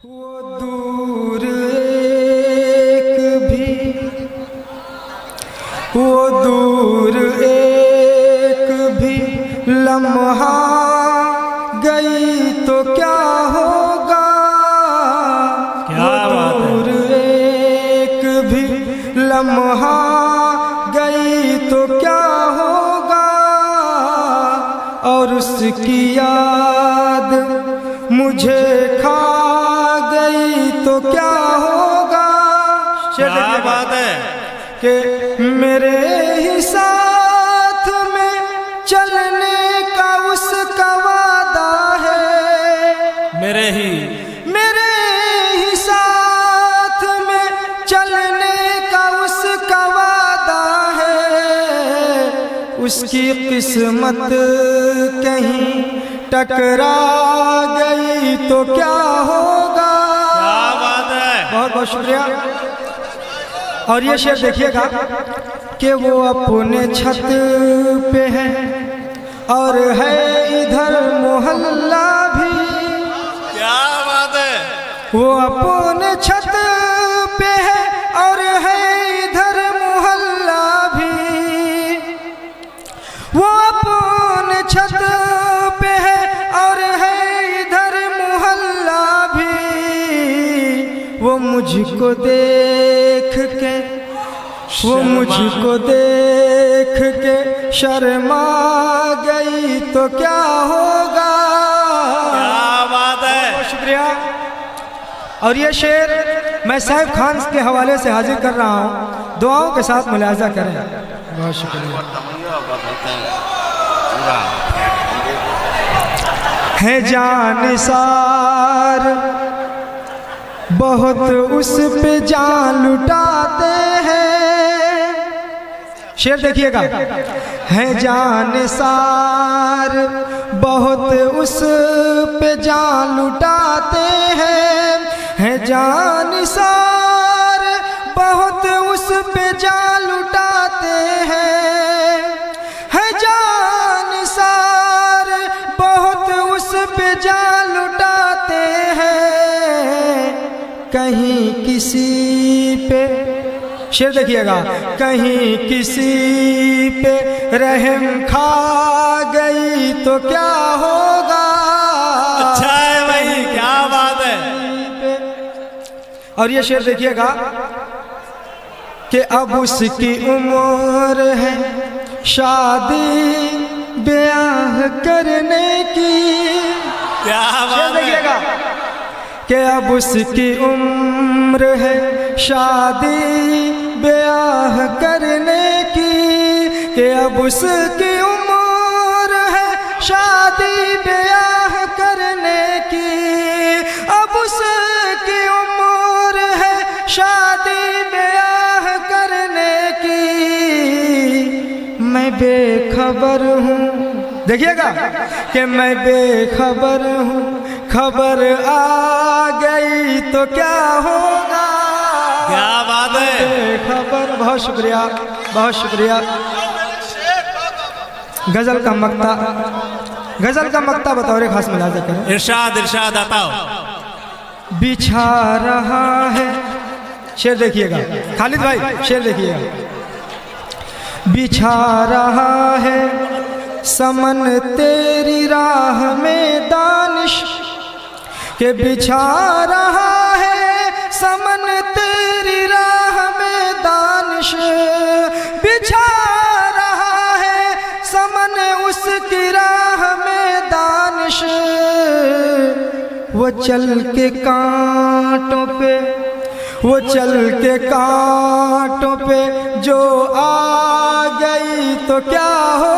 वो दूर एक भी, वो दूर एक भी लम्हा गई तो क्या होगा। क्या बात है। दूर एक भी लम्हा गई तो क्या होगा, और उसकी याद मुझे खा गई तो क्या होगा। क्या बात है कि मेरे ही साथ में चलने का उसका वादा है, मेरे ही साथ में चलने का उसका वादा है। उसकी किस्मत कहीं टकरा गई तो क्या होगा। क्या बात है। बहुत बहुत शुक्रिया। और ये शेर देखिएगा कि वो अपने छत पे है और है इधर मोहल्ला भी। क्या बात है। वो अपने छत पे है और है इधर मोहल्ला भी। वो अपने छत पे है और है इधर मोहल्ला भी। वो मुझको देख के, वो मुझको देख के शर्मा गई तो क्या होगा। क्या बात है। बहुत शुक्रिया। और ये शेर मैं साहिब खान के हवाले से हाजिर कर रहा हूँ, दुआओं के साथ मुलाजा करें। बहुत शुक्रिया। है जानिसार बहुत उस पे जान लुटाते हैं। शेर देखिएगा। है जानिसार बहुत उस पे जान लुटाते हैं। है जानिसार बहुत उस पे जान लुटाते हैं। है जानिसार बहुत उस पे जान लुटाते हैं। कहीं किसी पे, शेर देखिएगा, कहीं किसी पे रहम खा गई तो क्या होगा। अच्छा है भाई, क्या बात है। और ये शेर देखिएगा कि अब उसकी उम्र है शादी ब्याह करने की। क्या शेर बात है। देखिएगा कि अब उसकी उम्र है शादी ब्याह करने की। कि अब उसकी उम्र है शादी ब्याह करने की। अब उसकी उम्र है शादी ब्याह करने की। मैं बेखबर हूँ, देखिएगा कि मैं बेखबर हूँ, खबर आ गई तो क्या होगा। क्या बात है। बेखबर। बहुत शुक्रिया, बहुत शुक्रिया। गजल का मक्ता, गजल का मक्ता बतौर खास मुलाजा करें। इरशाद इरशाद बताओ। बिछा रहा है, शेर देखिएगा खालिद भाई, शेर देखिएगा। बिछा रहा है समन तेरी राह में दानिश, के बिछा रहा है समन तेरी राह में दानिश। बिछा रहा है समन उसकी राह में दानिश। वो चल के कांटों पे, वो चल के कांटों पे जो आ गई तो क्या हो।